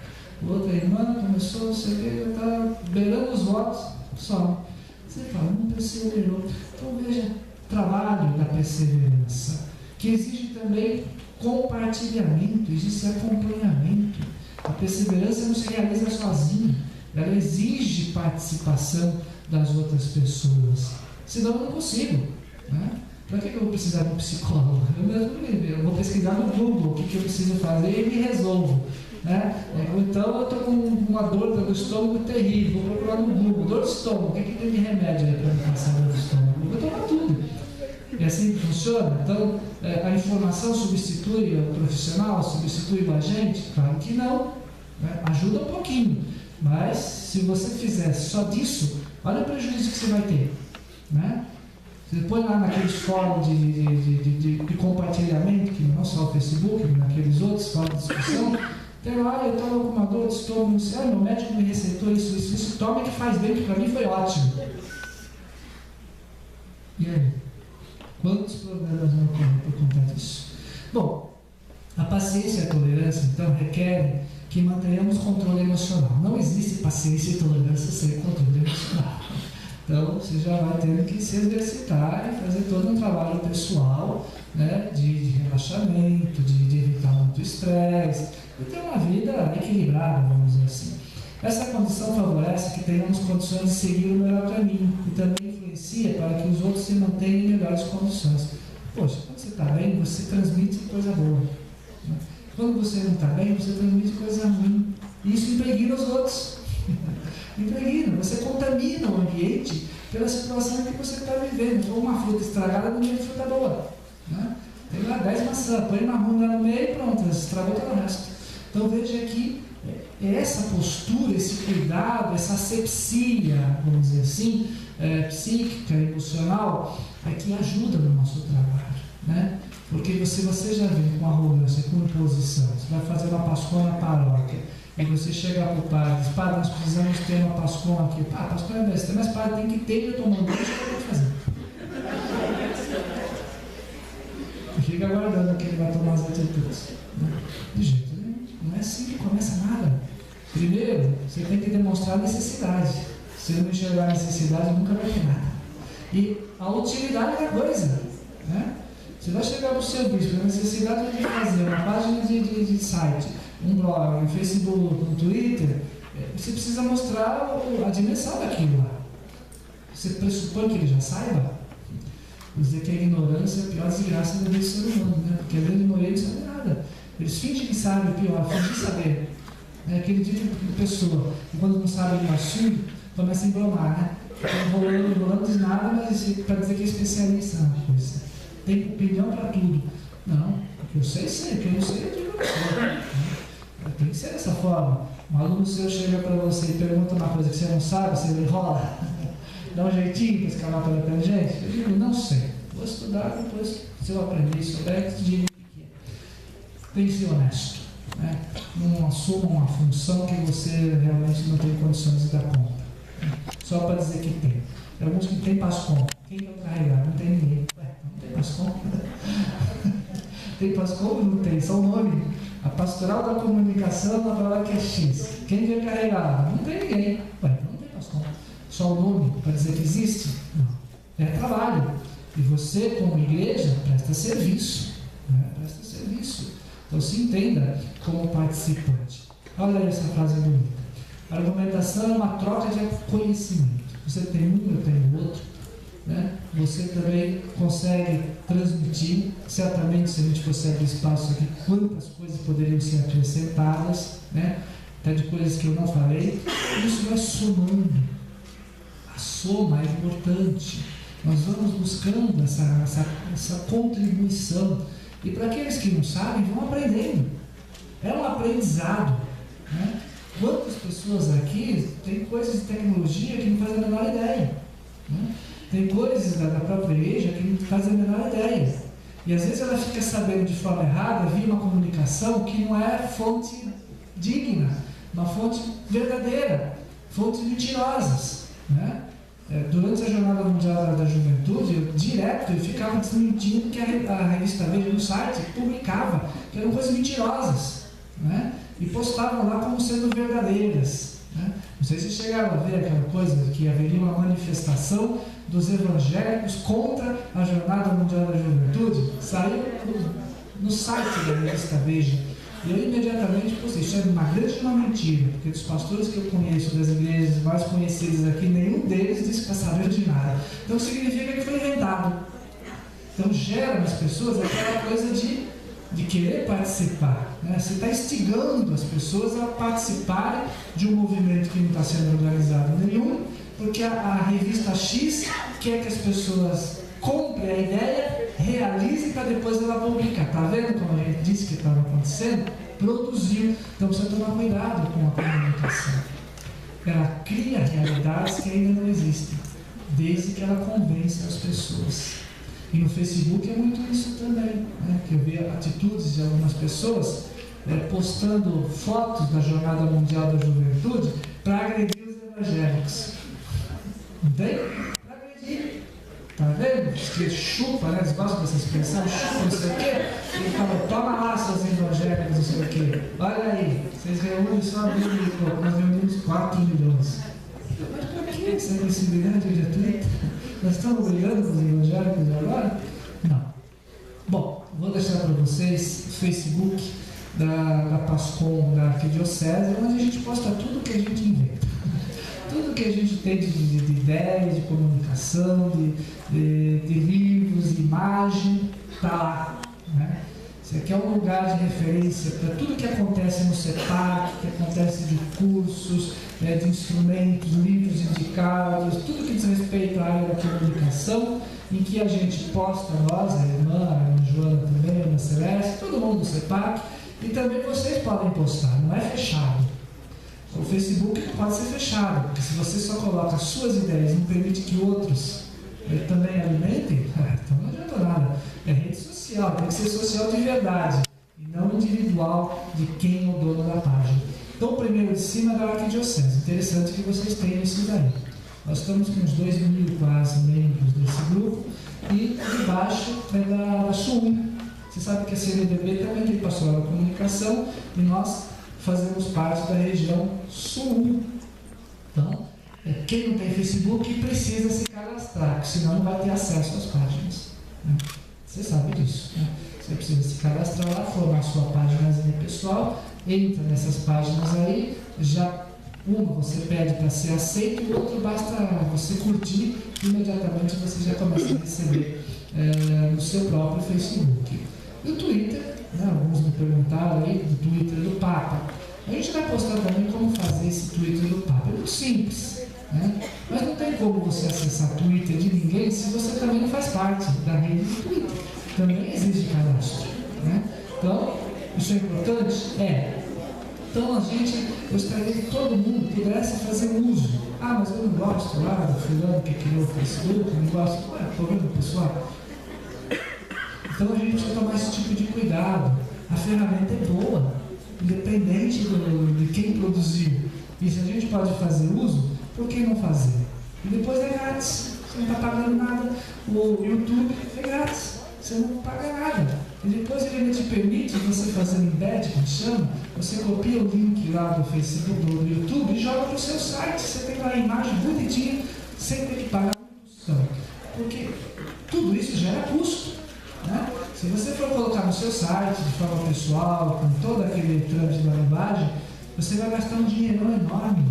Outra irmã começou, não sei o que, está beirando os votos, só. Você fala, não perseverou. Então veja, trabalho da perseverança, que exige também compartilhamento, existe acompanhamento. A perseverança não se realiza sozinha, ela exige participação das outras pessoas. Senão eu não consigo, né? Para que eu vou precisar de um psicólogo? Eu vou pesquisar no Google o que eu preciso fazer e me resolvo, né? Então eu estou com uma dor do estômago terrível, vou procurar no Google, dor de estômago, o que tem de remédio aí para me passar dor de estômago? Eu vou tomar tudo. E assim que funciona. Então a informação substitui o profissional, substitui o agente? Claro que não, né? Ajuda um pouquinho, mas se você fizer só disso, olha o prejuízo que você vai ter, né? Você põe lá naqueles fóruns de compartilhamento, que não só o Facebook, mas naqueles outros fóruns de discussão, tem lá, eu estava com uma dor de estômago, não sei, meu médico me receitou isso, toma que faz bem, que para mim foi ótimo. E aí? Quantos problemas vão ocorrer por conta disso? Bom, a paciência e a tolerância, então, requerem que mantenhamos controle emocional. Não existe paciência e tolerância sem controle emocional. Então, você já vai tendo que se exercitar e fazer todo um trabalho pessoal, né, de relaxamento, de evitar muito estresse, e ter uma vida equilibrada, vamos dizer assim. Essa condição favorece que tenhamos condições de seguir o melhor caminho e também influencia para que os outros se mantenham em melhores condições. Poxa, quando você está bem, você transmite coisa boa, né? Quando você não está bem, você transmite coisa ruim. E isso impregna os outros. Impregna, você contamina o ambiente pela situação que você está vivendo. Ou uma fruta estragada no meio de fruta boa. Né? Tem lá 10 maçãs, põe marrom lá no meio e pronto, estragou todo o resto. Então veja que essa postura, esse cuidado, essa asepsia, vamos dizer assim, psíquica, emocional, é que ajuda no nosso trabalho. Né? Porque se você já vem com arrogância, com imposição, você vai fazer uma Páscoa na paróquia, e você chegar para o padre e diz, padre, nós precisamos ter uma Páscoa aqui. Ah, Páscoa é besta, mas padre tem que ter, eu estou mandando, isso que eu vou fazer. E fica aguardando que ele vai tomar as atitudes. De jeito nenhum. Não é assim que começa nada. Primeiro, você tem que demonstrar necessidade. Se não enxergar a necessidade, nunca vai ter nada. E a utilidade da coisa. Né? Você vai chegar para o seu bispo, a necessidade de fazer uma página de site, um blog, um Facebook, um Twitter, você precisa mostrar a dimensão daquilo lá. Você pressupõe que ele já saiba? Vou dizer que a ignorância é a pior desgraça da vida do ser humano, né? Porque a grande maioria não sabe nada. Eles fingem que sabem, pior, fingem saber. É aquele tipo de pessoa que quando não sabe de um assunto, começa a embromar, né? Enrolando de nada, mas para dizer que é especialista na coisa. Tem opinião para tudo. Não, o que eu sei, o que eu não sei, eu digo não sei. Tem que ser dessa forma. Um aluno seu chega para você e pergunta uma coisa que você não sabe, você enrola, dá um jeitinho para escalar pela tangente. Eu digo, não sei. Vou estudar, depois, se eu aprender isso, eu te digo o que é. Tem que ser honesto. Né? Não assuma uma função que você realmente não tem condições de dar conta. Só para dizer que tem. Tem alguns que tem PASCOM. Quem vai carregar? Não tem ninguém. Não tem PASCOM. Tem PASCOM? Não tem, só o nome. A pastoral da comunicação na paróquia X. Quem vai carregar? Não tem ninguém. Não tem PASCOM. Só o nome para dizer que existe? Não. É trabalho. E você, como igreja, presta serviço. Né? Presta serviço. Então se entenda como participante. Olha essa frase bonita. A argumentação é uma troca de conhecimento. Você tem um, eu tenho outro. Né? Você também consegue transmitir. Certamente, se a gente fosse abrir espaço aqui, quantas coisas poderiam ser acrescentadas, né? Até de coisas que eu não falei. Isso vai somando. A soma é importante. Nós vamos buscando essa contribuição. E para aqueles que não sabem, vão aprendendo. É um aprendizado. Né? Quantas pessoas aqui têm coisas de tecnologia que não fazem a menor ideia? Né? Tem coisas da própria igreja que não fazem a menor ideia. E às vezes ela fica sabendo de forma errada via uma comunicação que não é fonte digna, uma fonte verdadeira, fontes mentirosas. Né? Durante a Jornada Mundial da Juventude, eu ficava desmentindo que a revista Veja no site publicava que eram coisas mentirosas. Né? E postavam lá como sendo verdadeiras. Né? Não sei se chegaram a ver aquela coisa que haveria uma manifestação dos evangélicos contra a Jornada Mundial da Juventude. Saiu no site da revista Veja. E eu imediatamente postei, isso é uma grande mentira, porque dos pastores que eu conheço, das igrejas mais conhecidas aqui, nenhum deles disse que sabia de nada. Então significa que foi inventado. Então gera nas pessoas aquela coisa de querer participar. Né? Você está instigando as pessoas a participarem de um movimento que não está sendo organizado nenhum, porque a revista X quer que as pessoas comprem a ideia, realizem para depois ela publicar. Está vendo como a gente disse que estava acontecendo? Produziu. Então precisa tomar cuidado com a comunicação. Ela cria realidades que ainda não existem, desde que ela convença as pessoas. E no Facebook é muito isso também, né? Que eu vi atitudes de algumas pessoas postando fotos da Jornada Mundial da Juventude para agredir os evangélicos. Não tem? Para agredir. Tá vendo? Que chupa, né? Eles gostam dessa expressão, chupa, não sei o quê. E fala, toma lá, seus evangélicos, não sei o quê. Olha aí, vocês reúnem só 1 milhão e pouco, nós reunimos 4 milhões. Mas para que essa agressividade gratuita? Nós estamos brigando com os evangélicos agora? Não. Bom, vou deixar para vocês o Facebook da PASCOM, da Arquidiocese, onde a gente posta tudo que a gente inventa. Tudo que a gente tem de ideias, de comunicação, de livros, de imagem, está lá. Né? Isso aqui é um lugar de referência para tudo que acontece no CEPAC, que acontece de cursos, de instrumentos, livros indicados, tudo que diz respeito à área da comunicação, em que a gente posta, nós, a irmã, a Joana também, a Ana Celeste, todo mundo do CEPAC, e também vocês podem postar, não é fechado. O Facebook pode ser fechado, porque se você só coloca as suas ideias e não permite que outros também alimentem, então não adianta nada. É rede social, tem que ser social de verdade, e não individual de quem é o dono da página. Então, o primeiro de cima é da Arquidiocese. Interessante que vocês tenham isso daí. Nós estamos com uns 2.000 quase membros desse grupo, e de baixo é da SUM. Você sabe que a CNBB também tem pastoral da comunicação, e nós fazemos parte da região Sul. Então, quem não tem Facebook precisa se cadastrar, porque senão não vai ter acesso às páginas. Né? Você sabe disso. Né? Você precisa se cadastrar lá, formar sua páginazinha pessoal, entra nessas páginas aí, já uma você pede para ser aceito e o outro basta você curtir, e imediatamente você já começa a receber no seu próprio Facebook. E o Twitter, né? Alguns me perguntaram aí do Twitter do Papa. A gente vai postar também como fazer esse Twitter do Papa. É muito simples, né? Mas não tem como você acessar Twitter de ninguém se você também não faz parte da rede do Twitter. Também exige cadastro, né? Então, isso é importante? É. Então, a gente gostaria que todo mundo pudesse fazer uso. Ah, mas eu não gosto lá do fulano que criou o Facebook, eu não gosto. Ué, problema pessoal. Então, a gente precisa tomar esse tipo de cuidado. A ferramenta é boa, independente de quem produziu. E se a gente pode fazer uso, por que não fazer? E depois é grátis, você não está pagando nada. O YouTube é grátis, você não paga nada. E depois ele te permite você fazer um embed, que chama, você copia o link lá do Facebook, do YouTube e joga para o seu site. Você tem lá a imagem bonitinha, sem ter que pagar produção. Porque tudo isso gera custo. Né? Se você for colocar no seu site de forma pessoal, com todo aquele trâmite da linguagem, você vai gastar um dinheirão enorme.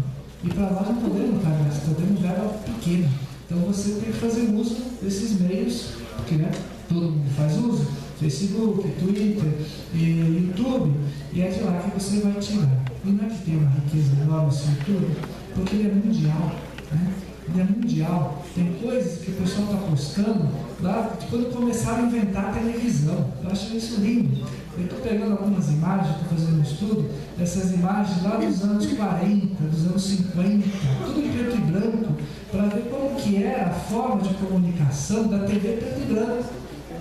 E para nós não podemos estar gastando, podemos verba pequena. Então você tem que fazer uso desses meios, porque né, todo mundo faz uso, Facebook, Twitter e YouTube, e é de lá que você vai tirar. E não é que tem uma riqueza enorme esse YouTube, porque ele é mundial. Né? Ele é mundial. Tem coisas que o pessoal está postando lá de quando começaram a inventar a televisão. Eu acho isso lindo. Eu estou pegando algumas imagens, estou fazendo um estudo, essas imagens lá dos anos 40, dos anos 50, tudo em preto e branco, para ver como que era a forma de comunicação da TV preto e branco.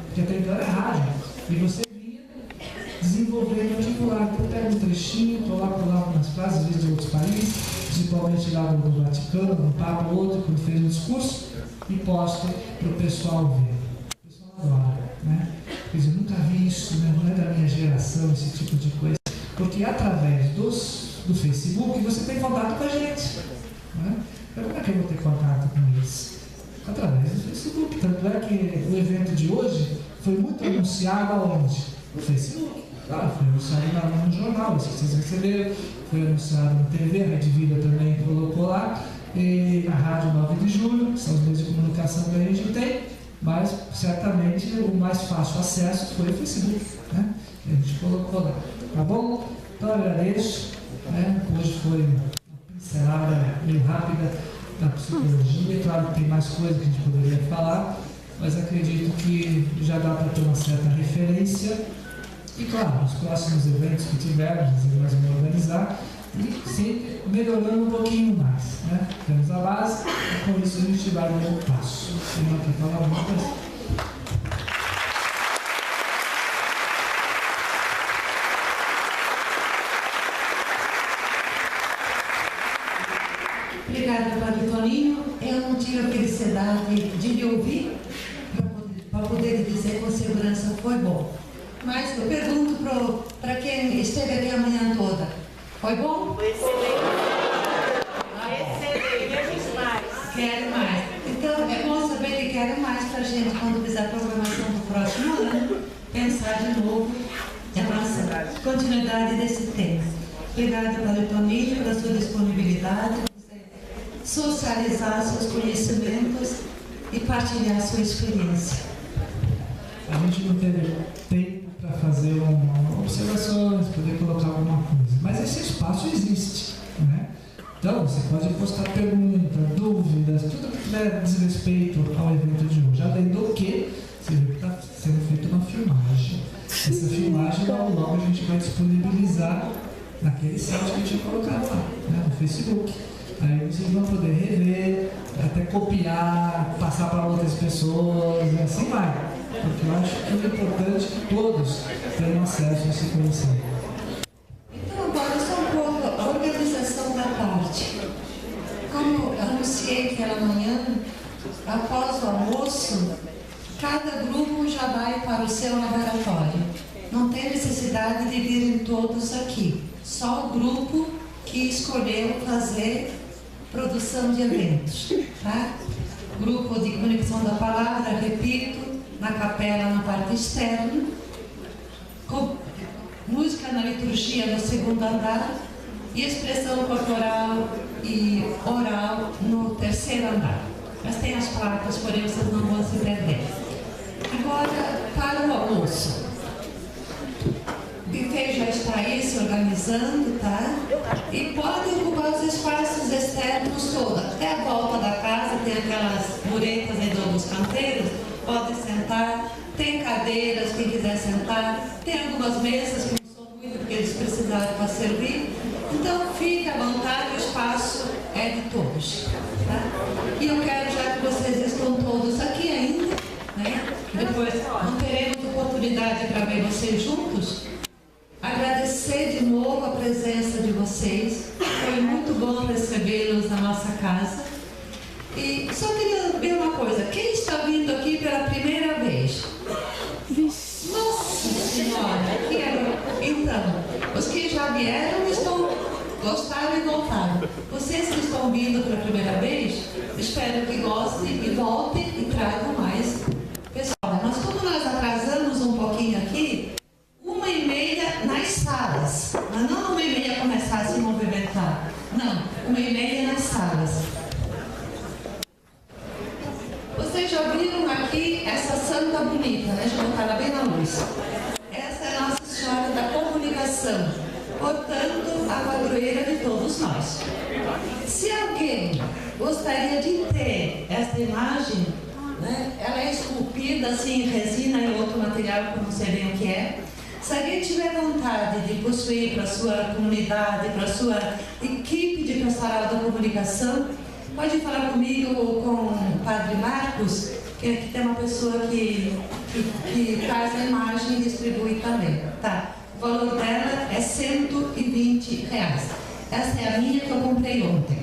Porque a TV era rádio. E você vinha desenvolvendo articulado. Então eu pego um trechinho, coloco lá algumas frases, às vezes de outros países, principalmente lá no Vaticano, no Papa, outro, quando fez um discurso, e posto para o pessoal ver. O pessoal adora, né? Quer dizer, eu nunca vi isso, né? Não é da minha geração, esse tipo de coisa. Porque através do Facebook você tem contato com a gente. Né? Então, como é que eu vou ter contato com eles? Através do Facebook. Tanto é que o evento de hoje foi muito anunciado aonde? No Facebook. Claro, foi anunciado no jornal, isso que vocês receberam, foi anunciado na TV, a Rede Vida também colocou lá, e a Rádio 9 de Julho, que são os meios de comunicação que a gente tem, mas certamente o mais fácil acesso foi o Facebook, né? A gente colocou lá, tá bom? Então eu agradeço, né? Hoje foi uma pincelada meio rápida da psicologia, claro que tem mais coisas que a gente poderia falar, mas acredito que já dá para ter uma certa referência. E claro, os próximos eventos que tivermos, nós vamos organizar e sempre melhorando um pouquinho mais. Né? Temos a base e com isso a gente vai dando um passo. Tem aqui falar alguma coisa? Obrigada, Padre Toninho. Eu não tive a felicidade de lhe ouvir para poder dizer com segurança foi bom. Mas eu pergunto para quem esteve aqui a manhã toda, foi bom? Foi excelente. Excelente, mais. Quero mais. Então é bom saber que quero mais para a gente, quando fizer a programação do próximo ano, pensar de novo e avançar. Continuidade desse tema. Obrigada, Padre Toninho, pela sua disponibilidade, socializar seus conhecimentos e partilhar sua experiência. A gente não teve tempo para para fazer uma observações, poder colocar alguma coisa. Mas esse espaço existe, né? Então, você pode postar perguntas, dúvidas, tudo que tiver desrespeito ao evento de hoje. Além do que, você vê que está sendo feita uma filmagem. Essa filmagem, logo a gente vai disponibilizar naquele site que a gente vai colocar lá, né, no Facebook. Aí vocês vão poder rever, até copiar, passar para outras pessoas, e assim vai. Porque eu acho que é importante que todos tenham acesso a esse conhecimento. Então, agora só um pouco a organização da tarde. Como eu anunciei que era amanhã, após o almoço, cada grupo já vai para o seu laboratório. Não tem necessidade de virem todos aqui. Só o grupo que escolheu fazer produção de eventos. Tá? Grupo de comunicação da palavra, repito, na capela, na parte externa. Com música na liturgia no segundo andar e expressão corporal e oral no terceiro andar. Mas tem as placas, porém vocês não vão se perder. Agora, para o almoço. O buffet já está aí se organizando, tá? E pode ocupar os espaços externos todos. Até a volta da casa tem aquelas muretas aí dos canteiros. Pode sentar. Tem cadeiras, quem quiser sentar. Tem algumas mesas que não são muito, porque eles precisaram para servir. Então, fique à vontade, o espaço é de todos, tá? E eu quero, já que vocês estão todos aqui ainda, né? Depois não teremos oportunidade para ver vocês juntos. Agradecer de novo a presença de vocês. Foi muito bom recebê-los na nossa casa. E só queria ver uma coisa. Quem está vindo aqui pela primeira vez? Nossa Senhora! Então, os que já vieram gostaram e voltaram. Vocês que estão vindo pela primeira vez, espero que gostem e voltem e tragam mais. Pessoal, mas como nós atrasamos um pouquinho aqui, 1h30 nas salas, mas não 1h30 começar a se movimentar. Não, 1h30 nas salas. Vocês já viram aqui essa santa bonita, né? Deixa eu botar ela bem na luz. Essa é a Nossa Senhora da Comunicação, portanto, a padroeira de todos nós. Se alguém gostaria de ter essa imagem, né? Ela é esculpida assim em resina e outro material que eu não sei bem o que é. Se alguém tiver vontade de possuir para a sua comunidade, para a sua equipe de pastoral da comunicação, pode falar comigo ou com o Padre Marcos, que aqui tem uma pessoa que faz a imagem e distribui também. Tá? O valor dela é R$120. Essa é a minha que eu comprei ontem.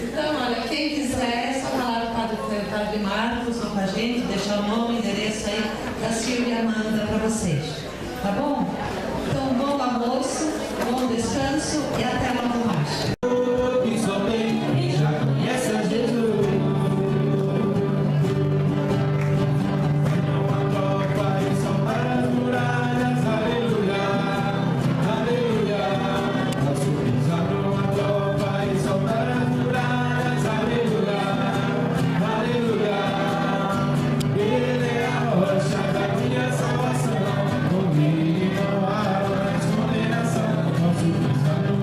Então, olha, quem quiser, é só falar com o Padre Marcos ou com a gente, deixar o nome, o endereço aí, a Silvia manda para vocês. Tá bom? Então, bom almoço, bom descanso e até logo mais. Comigo não há mais condenação, nosso Cristo no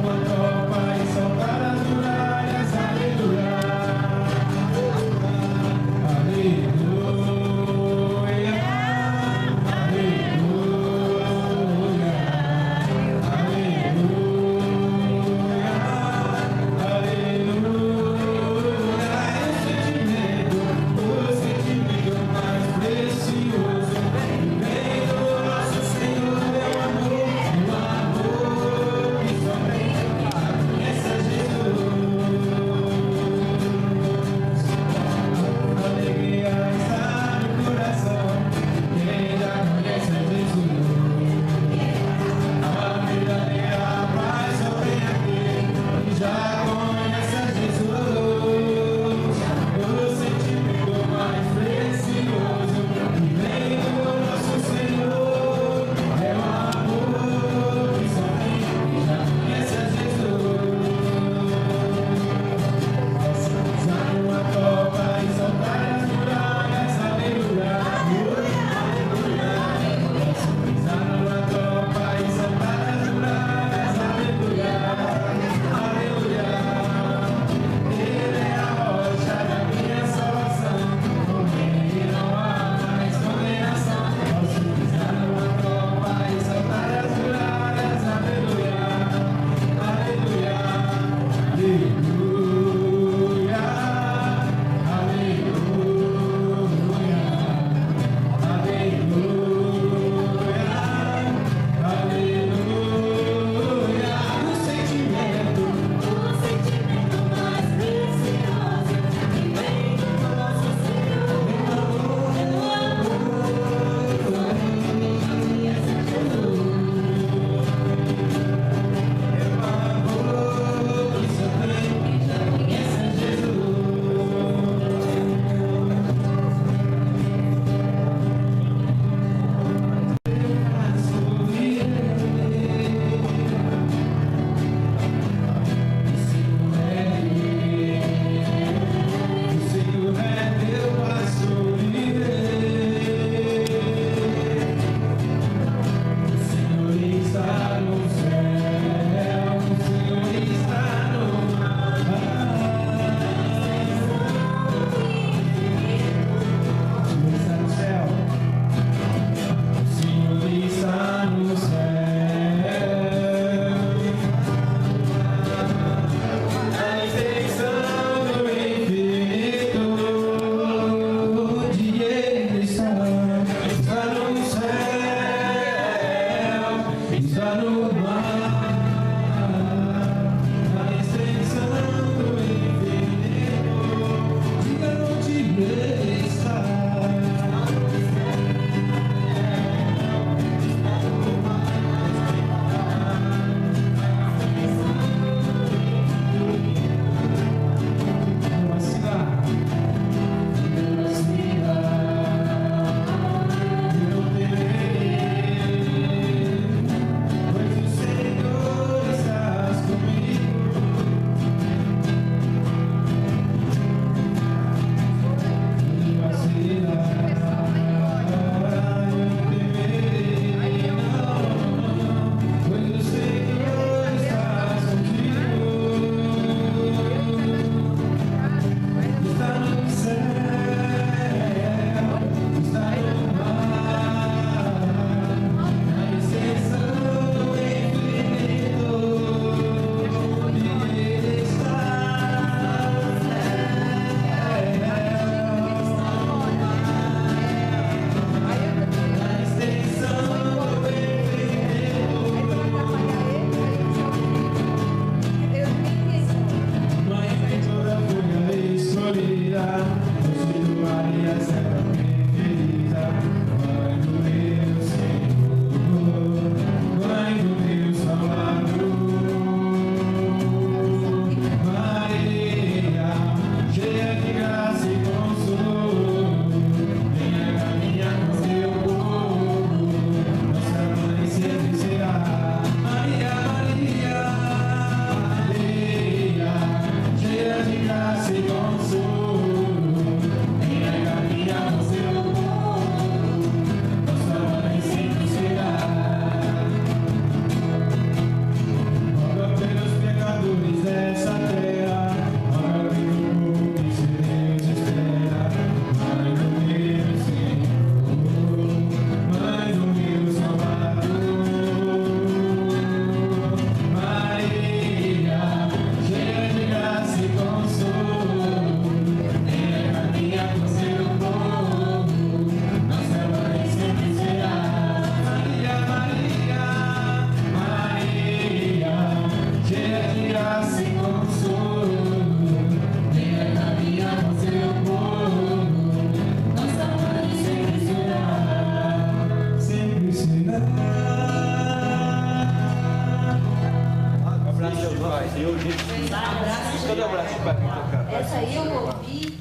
Cadê o braço pra tocar? Essa aí eu ouvi.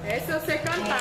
Essa eu sei cantar.